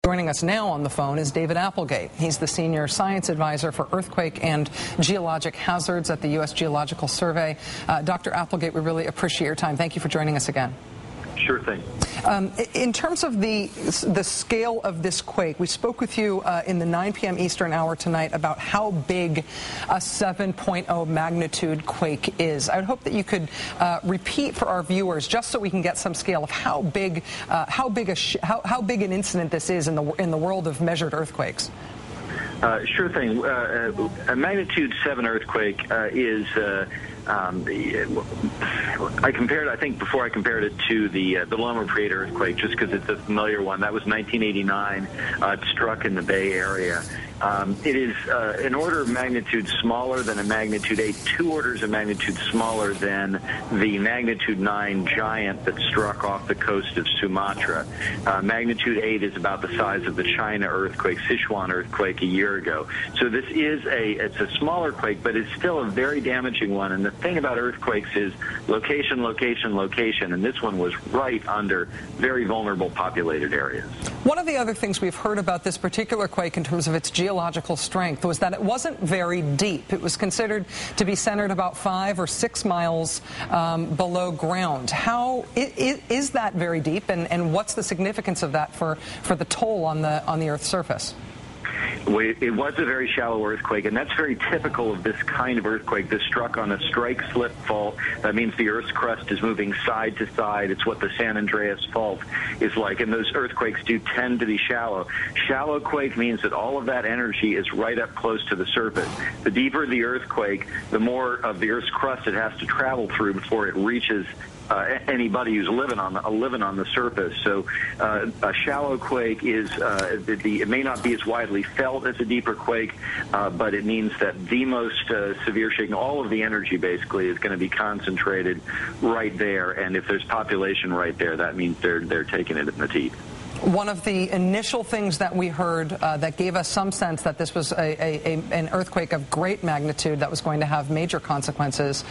Joining us now on the phone is David Applegate. He's the Senior Science Advisor for Earthquake and Geologic Hazards at the U.S. Geological Survey. Dr. Applegate, we really appreciate your time. Thank you for joining us again. Sure thing. In terms of the scale of this quake, we spoke with you in the 9 p.m. Eastern hour tonight about how big a 7.0 magnitude quake is. I would hope that you could repeat for our viewers, just so we can get some scale of how big an incident this is in the world of measured earthquakes. Sure thing. A magnitude 7 earthquake is. I think before I compared it to the Loma Prieta earthquake, just because it's a familiar one. That was 1989. It struck in the Bay Area. It is an order of magnitude smaller than a magnitude 8, 2 orders of magnitude smaller than the magnitude 9 giant that struck off the coast of Sumatra. Magnitude 8 is about the size of the China earthquake, Sichuan earthquake a year ago. So this is it's a smaller quake, but it's still a very damaging one. And the thing about earthquakes is location, location, location, and this one was right under very vulnerable populated areas. One of the other things we've heard about this particular quake in terms of its geological strength was that it wasn't very deep. It was considered to be centered about 5 or 6 miles below ground. How is that very deep, and what's the significance of that for the toll on the Earth's surface? It was a very shallow earthquake, and that's very typical of this kind of earthquake. This struck on a strike-slip fault. That means the Earth's crust is moving side to side. It's what the San Andreas Fault is like, and those earthquakes do tend to be shallow. Shallow quake means that all of that energy is right up close to the surface. The deeper the earthquake, the more of the Earth's crust it has to travel through before it reaches anybody who's living on the surface. So a shallow quake is it may not be as widely felt as a deeper quake, but it means that the most severe shaking, all of the energy basically is going to be concentrated right there. And if there's population right there, that means they're taking it in the teeth. One of the initial things that we heard that gave us some sense that this was an earthquake of great magnitude that was going to have major consequences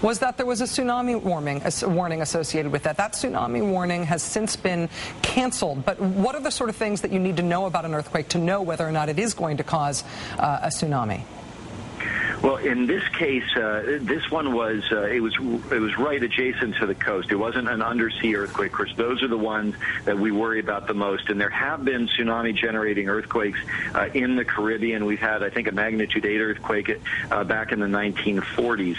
was that there was a tsunami warning associated with that. That tsunami warning has since been canceled. But what are the sort of things that you need to know about an earthquake to know whether or not it is going to cause a tsunami? Well, in this case, this one was it was right adjacent to the coast. It wasn't an undersea earthquake. Of course, those are the ones that we worry about the most. And there have been tsunami-generating earthquakes in the Caribbean. We've had, I think, a magnitude 8 earthquake back in the 1940s.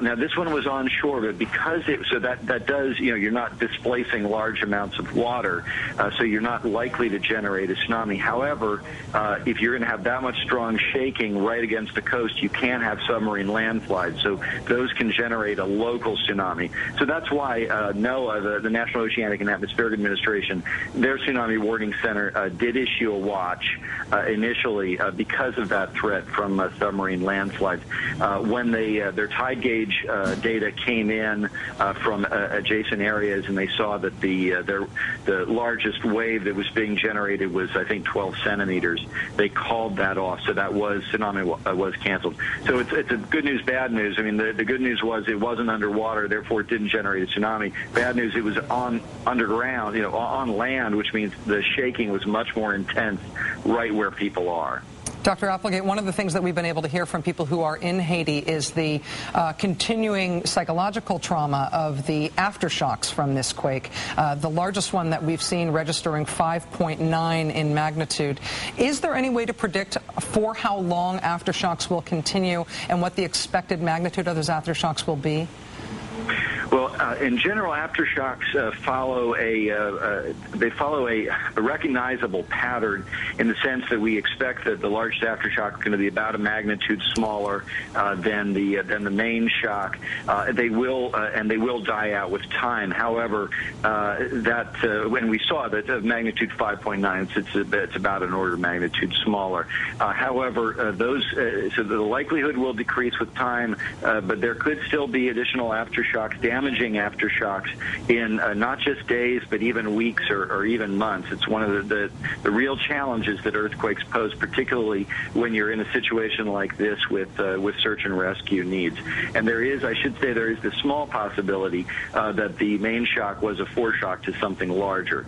Now, this one was onshore, but because that does, you're not displacing large amounts of water, so you're not likely to generate a tsunami. However, if you're going to have that much strong shaking right against the coast, you can't have submarine landslides, so those can generate a local tsunami. So that's why NOAA, the National Oceanic and Atmospheric Administration, their Tsunami Warning Center did issue a watch initially because of that threat from submarine landslides. When their tide gauge data came in from adjacent areas, and they saw that the largest wave that was being generated was, I think, 12 centimeters, they called that off. So that tsunami was canceled. So it's a good news, bad news. I mean, the good news was it wasn't underwater, therefore it didn't generate a tsunami. Bad news, it was underground, on land, which means the shaking was much more intense right where people are. Dr. Applegate, one of the things that we've been able to hear from people who are in Haiti is the continuing psychological trauma of the aftershocks from this quake, the largest one that we've seen registering 5.9 in magnitude. Is there any way to predict for how long aftershocks will continue and what the expected magnitude of those aftershocks will be? Well, in general, aftershocks follow a recognizable pattern in the sense that we expect that the largest aftershock is going to be about a magnitude smaller than the main shock. They will die out with time. However, when we saw that magnitude 5.9, it's about an order of magnitude smaller. However, so the likelihood will decrease with time, but there could still be additional aftershocks damaging aftershocks in not just days, but even weeks or even months. It's one of the real challenges that earthquakes pose, particularly when you're in a situation like this with search and rescue needs. And I should say there is the small possibility that the main shock was a foreshock to something larger,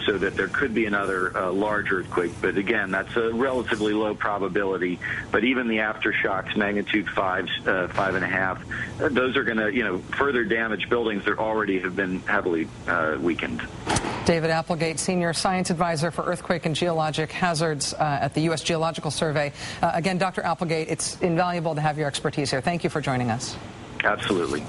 so that there could be another large earthquake. But again, that's a relatively low probability. But even the aftershocks, magnitude 5, 5.5, those are going to, further damage buildings that already have been heavily weakened. David Applegate, Senior Science Advisor for Earthquake and Geologic Hazards at the U.S. Geological Survey. Again, Dr. Applegate, it's invaluable to have your expertise here. Thank you for joining us. Absolutely.